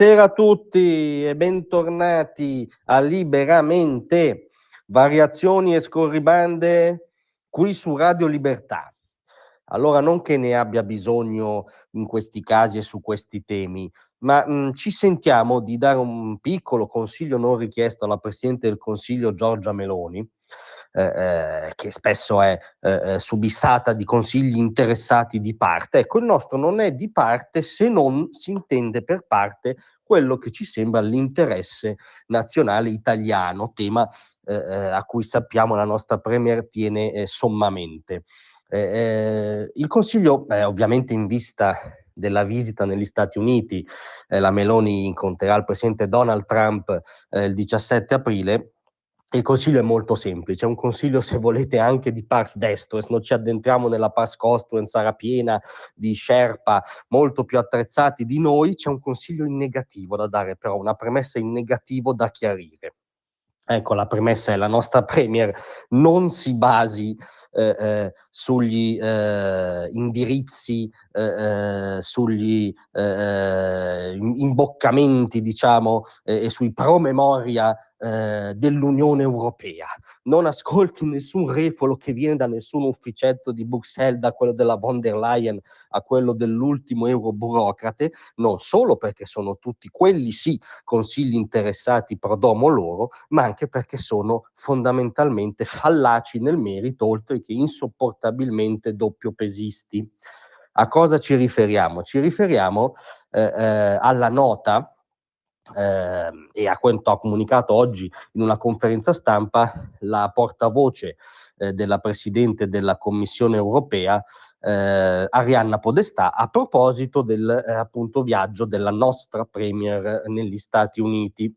Buonasera a tutti e bentornati a Liberamente, variazioni e scorribande qui su Radio Libertà. Allora, non che ne abbia bisogno in questi casi e su questi temi, ma ci sentiamo di dare un piccolo consiglio non richiesto alla Presidente del Consiglio Giorgia Meloni, che spesso è subissata di consigli interessati di parte. Ecco, il nostro non è di parte se non si intende per parte quello che ci sembra l'interesse nazionale italiano, tema a cui sappiamo la nostra Premier tiene sommamente. Il Consiglio, ovviamente in vista della visita negli Stati Uniti, la Meloni incontrerà il presidente Donald Trump il 17 aprile. Il consiglio è molto semplice, è un consiglio, se volete, anche di pars destruens, non ci addentriamo nella pars construens, sarà piena di sherpa molto più attrezzati di noi, c'è un consiglio in negativo da dare, però una premessa in negativo da chiarire. Ecco, la premessa è: la nostra Premier non si basi sugli indirizzi, sugli imboccamenti, diciamo, e sui promemoria dell'Unione Europea. Non ascolti nessun refolo che viene da nessun ufficetto di Bruxelles, da quello della von der Leyen a quello dell'ultimo euroburocrate, non solo perché sono tutti quelli sì consigli interessati pro domo loro, ma anche perché sono fondamentalmente fallaci nel merito, oltre che insopportabilmente doppiopesisti. A cosa ci riferiamo? Ci riferiamo alla nota e a quanto ha comunicato oggi in una conferenza stampa la portavoce della Presidente della Commissione Europea, Arianna Podestà, a proposito del appunto viaggio della nostra Premier negli Stati Uniti.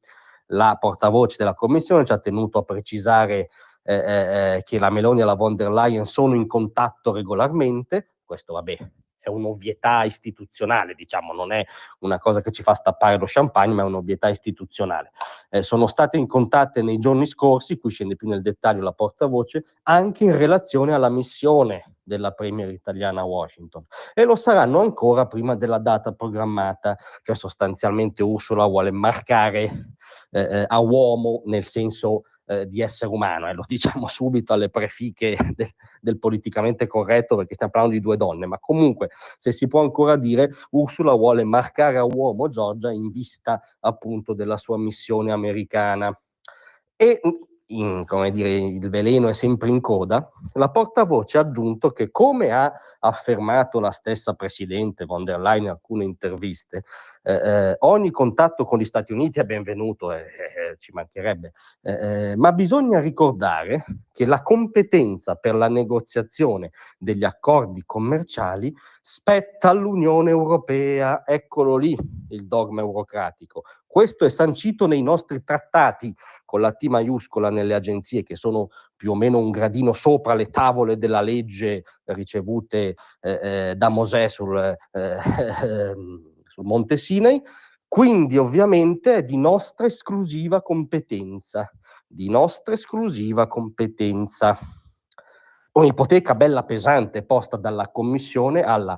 La portavoce della Commissione ci ha tenuto a precisare che la Meloni e la von der Leyen sono in contatto regolarmente. Questo, vabbè, è un'ovvietà istituzionale, diciamo, non è una cosa che ci fa stappare lo champagne, ma è un'ovvietà istituzionale. Sono state in contatto nei giorni scorsi, qui scende più nel dettaglio la portavoce, anche in relazione alla missione della Premier italiana a Washington, e lo saranno ancora prima della data programmata, cioè sostanzialmente Ursula vuole marcare a uomo nel senso di essere umano, lo diciamo subito alle prefiche del politicamente corretto, perché stiamo parlando di due donne, ma comunque, se si può ancora dire, Ursula vuole marcare a uomo Giorgia in vista appunto della sua missione americana. E come dire, il veleno è sempre in coda, la portavoce ha aggiunto che, come ha affermato la stessa Presidente von der Leyen in alcune interviste, ogni contatto con gli Stati Uniti è benvenuto, ci mancherebbe, ma bisogna ricordare che la competenza per la negoziazione degli accordi commerciali spetta all'Unione Europea. Eccolo lì il dogma eurocratico. Questo è sancito nei nostri trattati, con la T maiuscola, nelle agenzie che sono più o meno un gradino sopra le tavole della legge ricevute da Mosè sul Monte Sinai. Quindi ovviamente è di nostra esclusiva competenza, di nostra esclusiva competenza. Un'ipoteca bella pesante posta dalla Commissione alla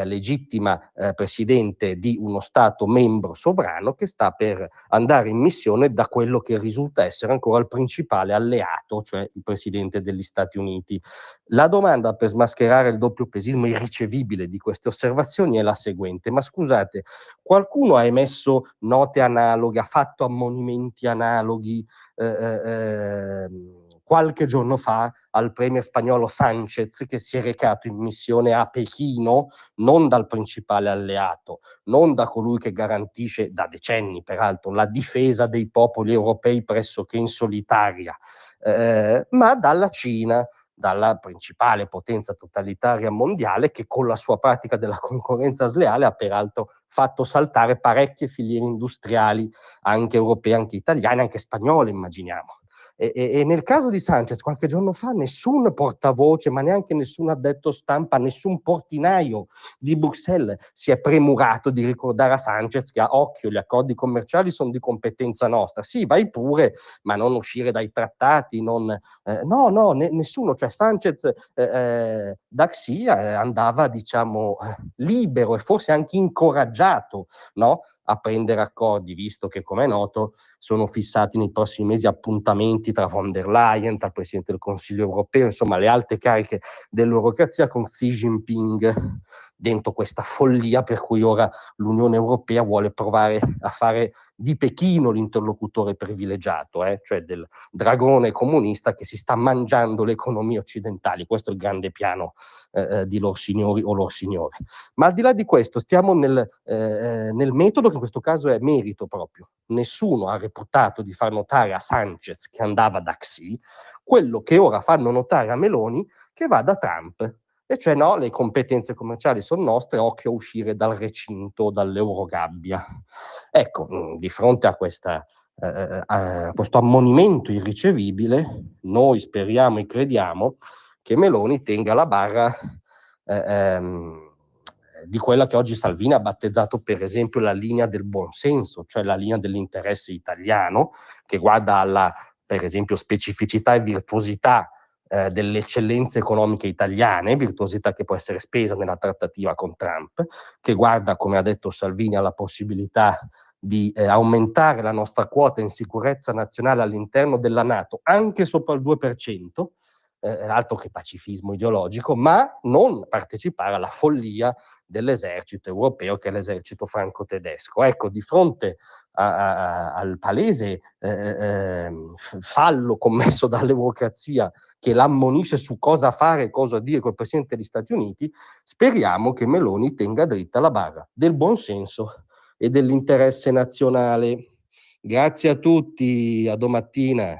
legittima Presidente di uno Stato membro sovrano che sta per andare in missione da quello che risulta essere ancora il principale alleato, cioè il Presidente degli Stati Uniti. La domanda per smascherare il doppiopesismo irricevibile di queste osservazioni è la seguente: ma scusate, qualcuno ha emesso note analoghe, ha fatto ammonimenti analoghi qualche giorno fa al premier spagnolo Sánchez, che si è recato in missione a Pechino, non dal principale alleato, non da colui che garantisce da decenni peraltro la difesa dei popoli europei pressoché in solitaria, ma dalla Cina, dalla principale potenza totalitaria mondiale, che con la sua pratica della concorrenza sleale ha peraltro fatto saltare parecchie filiere industriali, anche europee, anche italiane, anche spagnole, immaginiamo. E nel caso di Sánchez, qualche giorno fa, nessun portavoce, ma neanche nessun addetto stampa, nessun portinaio di Bruxelles si è premurato di ricordare a Sánchez che, a occhio, gli accordi commerciali sono di competenza nostra. Sì, vai pure, ma non uscire dai trattati, nessuno. Cioè Sánchez da Xi andava, diciamo, libero e forse anche incoraggiato, no? a prendere accordi, visto che, come è noto, sono fissati nei prossimi mesi appuntamenti tra von der Leyen, tra il Presidente del Consiglio europeo, insomma le alte cariche dell'eurocrazia con Xi Jinping dentro questa follia per cui ora l'Unione Europea vuole provare a fare di Pechino l'interlocutore privilegiato, cioè del dragone comunista che si sta mangiando le economie occidentali. Questo è il grande piano di lor signori o lor signore. Ma al di là di questo stiamo nel metodo, che in questo caso è merito proprio. Nessuno ha reputato di far notare a Sanchez che andava da Xi quello che ora fanno notare a Meloni che va da Trump. E cioè no, le competenze commerciali sono nostre, occhio a uscire dal recinto, dall'Eurogabbia. Ecco, di fronte a questo ammonimento irricevibile, noi speriamo e crediamo che Meloni tenga la barra di quella che oggi Salvini ha battezzato per esempio la linea del buonsenso, cioè la linea dell'interesse italiano, che guarda alla, per esempio, specificità e virtuosità delle eccellenze economiche italiane, virtuosità che può essere spesa nella trattativa con Trump, che guarda, come ha detto Salvini, alla possibilità di aumentare la nostra quota in sicurezza nazionale all'interno della NATO anche sopra il 2%, altro che pacifismo ideologico, ma non partecipare alla follia dell'esercito europeo, che è l'esercito franco-tedesco. Ecco, di fronte al palese fallo commesso dall'eurocrazia, che l'ammonisce su cosa fare e cosa dire col Presidente degli Stati Uniti, speriamo che Meloni tenga dritta la barra del buonsenso e dell'interesse nazionale. Grazie a tutti, a domattina.